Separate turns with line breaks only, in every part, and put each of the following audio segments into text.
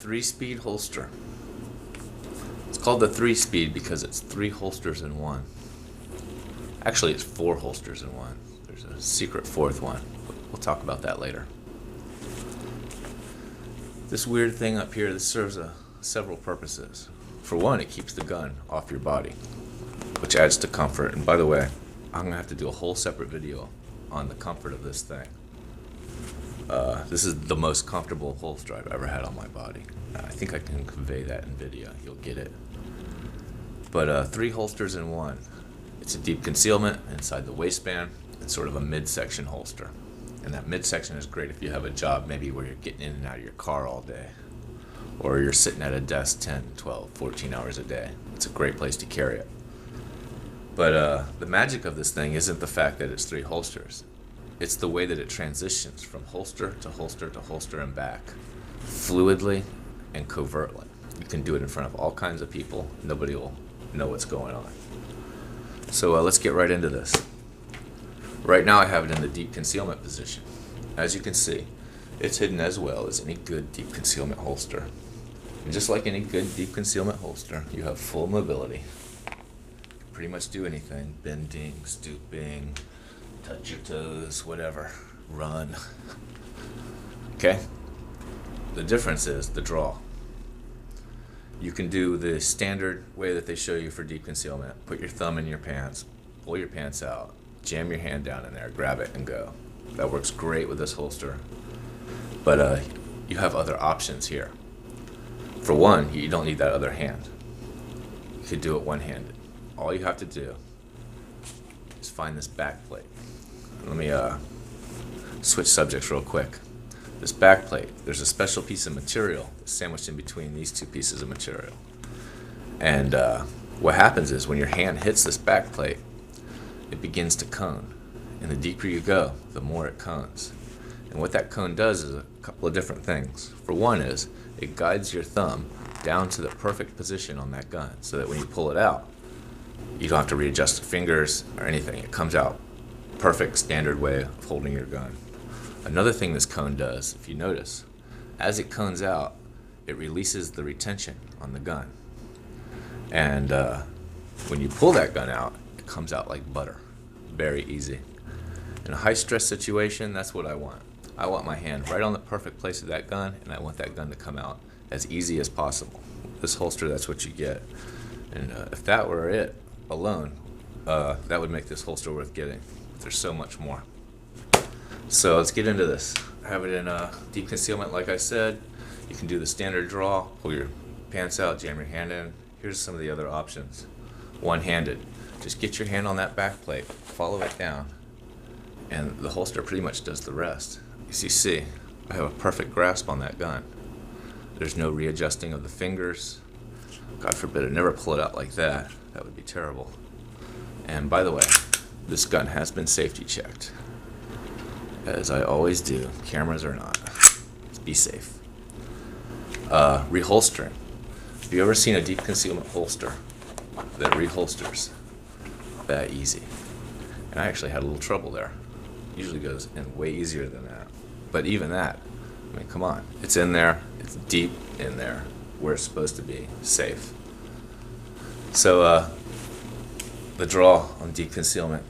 3-speed holster. It's called the 3-speed because it's 3 holsters in one. Actually, it's 4 holsters in one. There's a secret 4th one. We'll talk about that later. This weird thing up here, this serves several purposes. For one, it keeps the gun off your body, which adds to comfort. And by the way, I'm going to have to do a whole separate video on the comfort of this thing. This is the most comfortable holster I've ever had on my body. I think I can convey that in video. You'll get it. But 3 holsters in one. It's a deep concealment inside the waistband. It's sort of a midsection holster. And that midsection is great if you have a job maybe where you're getting in and out of your car all day. Or you're sitting at a desk 10, 12, 14 hours a day. It's a great place to carry it. But the magic of this thing isn't the fact that it's 3 holsters. It's the way that it transitions from holster to holster to holster and back, fluidly and covertly. You can do it in front of all kinds of people. Nobody will know what's going on. So let's get right into this. Right now I have it in the deep concealment position. As you can see, it's hidden as well as any good deep concealment holster. And just like any good deep concealment holster, you have full mobility. You can pretty much do anything: bending, stooping, touch your toes, whatever, run. Okay? The difference is the draw. You can do the standard way that they show you for deep concealment. Put your thumb in your pants, pull your pants out, jam your hand down in there, grab it and go. That works great with this holster. But you have other options here. For one, you don't need that other hand. You could do it one-handed. All you have to do is find this back plate. Let me switch subjects real quick. This back plate, there's a special piece of material sandwiched in between these 2 pieces of material. And what happens is when your hand hits this back plate, it begins to cone. And the deeper you go, the more it cones. And what that cone does is a couple of different things. For one is, it guides your thumb down to the perfect position on that gun, so that when you pull it out, you don't have to readjust the fingers or anything. It comes out perfect, standard way of holding your gun. Another thing this cone does, if you notice, as it cones out, it releases the retention on the gun. And when you pull that gun out, it comes out like butter. Very easy. In a high-stress situation, that's what I want. I want my hand right on the perfect place of that gun, and I want that gun to come out as easy as possible. This holster, that's what you get. And if that were it alone, that would make this holster worth getting. There's so much more. So let's get into this. I have it in deep concealment, like I said. You can do the standard draw, pull your pants out, jam your hand in. Here's some of the other options. One-handed. Just get your hand on that back plate, follow it down, and the holster pretty much does the rest. As you see, I have a perfect grasp on that gun. There's no readjusting of the fingers. God forbid I never pull it out like that. That would be terrible. And by the way, this gun has been safety checked. As I always do, cameras or not. Be safe. Reholstering. Have you ever seen a deep concealment holster that reholsters that easy? And I actually had a little trouble there. Usually goes in way easier than that. But even that, I mean, come on. It's in there. It's deep in there where it's supposed to be, safe. So the draw on deep concealment.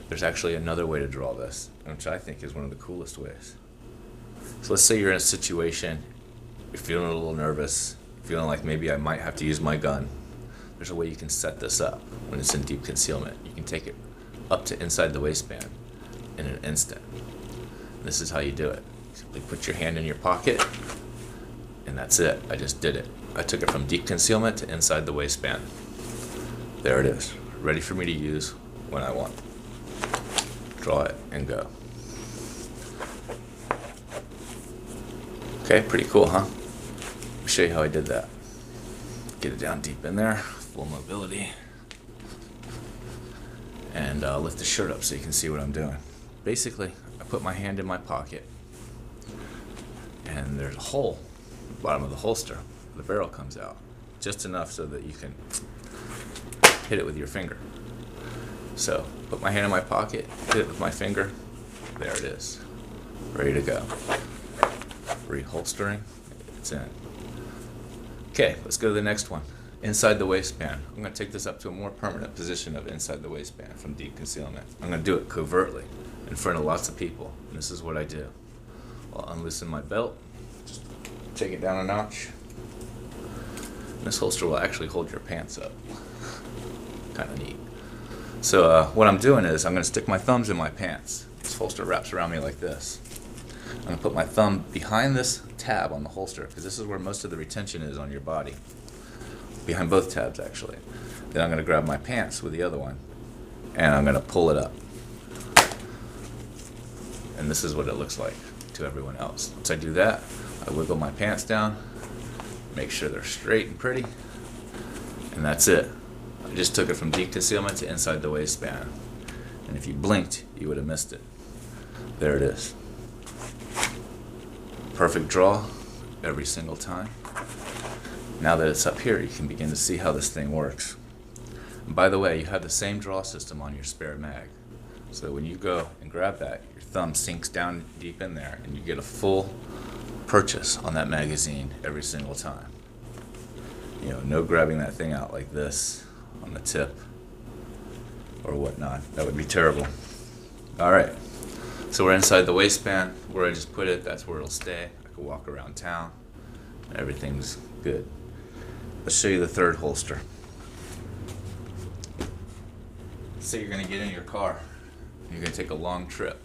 There's actually another way to draw this, which I think is one of the coolest ways. So let's say you're in a situation, you're feeling a little nervous, feeling like maybe I might have to use my gun. There's a way you can set this up when it's in deep concealment. You can take it up to inside the waistband in an instant. And this is how you do it. Simply put your hand in your pocket, and that's it. I just did it. I took it from deep concealment to inside the waistband. There it is, ready for me to use when I want. Draw it and go. Okay, pretty cool, huh? Let me show you how I did that. Get it down deep in there, full mobility. And lift the shirt up so you can see what I'm doing. Basically, I put my hand in my pocket, and there's a hole at the bottom of the holster. The barrel comes out, just enough so that you can hit it with your finger. So, put my hand in my pocket, hit it with my finger, there it is, ready to go. Reholstering, it's in. Okay, let's go to the next one. Inside the waistband. I'm going to take this up to a more permanent position of inside the waistband from deep concealment. I'm going to do it covertly in front of lots of people. And this is what I do. I'll unloosen my belt, just take it down a notch. And this holster will actually hold your pants up. Kind of neat. So what I'm doing is I'm going to stick my thumbs in my pants. This holster wraps around me like this. I'm going to put my thumb behind this tab on the holster, because this is where most of the retention is on your body. Behind both tabs, actually. Then I'm going to grab my pants with the other one, and I'm going to pull it up. And this is what it looks like to everyone else. Once I do that, I wiggle my pants down, make sure they're straight and pretty, and that's it. I just took it from deep concealment to inside the waistband. And if you blinked, you would have missed it. There it is. Perfect draw every single time. Now that it's up here, you can begin to see how this thing works. And by the way, you have the same draw system on your spare mag. So when you go and grab that, your thumb sinks down deep in there and you get a full purchase on that magazine every single time. You know, no grabbing that thing out like this on the tip or whatnot. That would be terrible. Alright, so we're inside the waistband. Where I just put it, that's where it'll stay. I can walk around town. Everything's good. Let's show you the third holster. Say you're going to get in your car. You're going to take a long trip.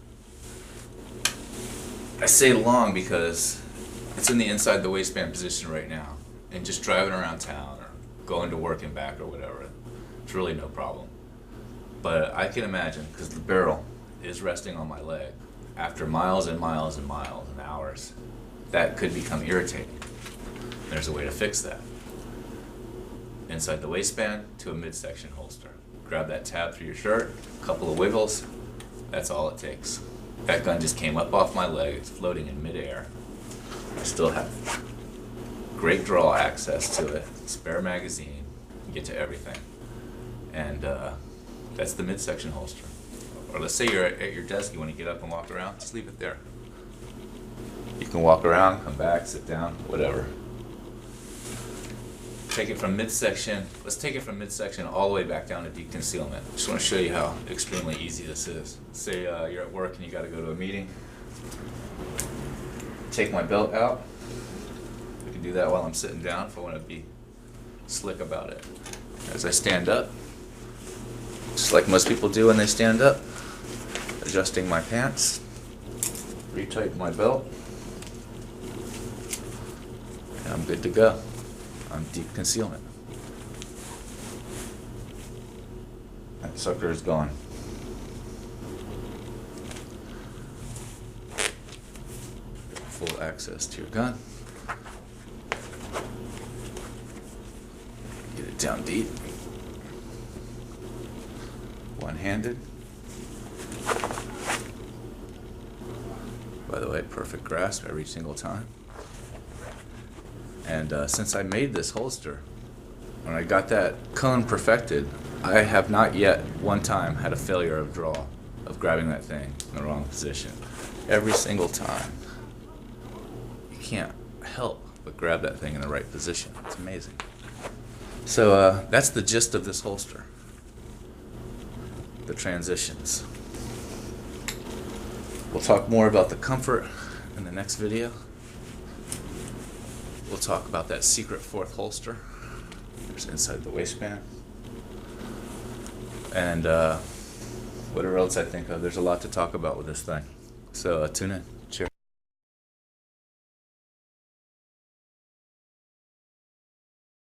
I say long because it's in the inside the waistband position right now. And just driving around town or going to work and back or whatever, it's really no problem. But I can imagine, because the barrel is resting on my leg, after miles and miles and miles and hours, that could become irritating. There's a way to fix that. Inside the waistband to a midsection holster. Grab that tab through your shirt, a couple of wiggles, that's all it takes. That gun just came up off my leg, it's floating in midair. I still have great draw access to it, spare magazine, you get to everything. And that's the midsection holster. Or let's say you're at your desk, you want to get up and walk around, just leave it there. You can walk around, come back, sit down, whatever. Take it from midsection, let's take it from midsection all the way back down to deep concealment. Just want to show you how extremely easy this is. Say you're at work and you got to go to a meeting. Take my belt out. We can do that while I'm sitting down if I want to be slick about it. As I stand up, just like most people do when they stand up, adjusting my pants, retighten my belt, and I'm good to go. I'm deep concealment. That sucker is gone. Full access to your gun. Get it down deep. One-handed. By the way, perfect grasp every single time. And since I made this holster, when I got that cone perfected, I have not yet one time had a failure of draw, of grabbing that thing in the wrong position. Every single time. You can't help but grab that thing in the right position. It's amazing. So that's the gist of this holster. The transitions. We'll talk more about the comfort in the next video. We'll talk about that secret fourth holster. There's inside the waistband. And whatever else I think of. There's a lot to talk about with this thing. So tune in.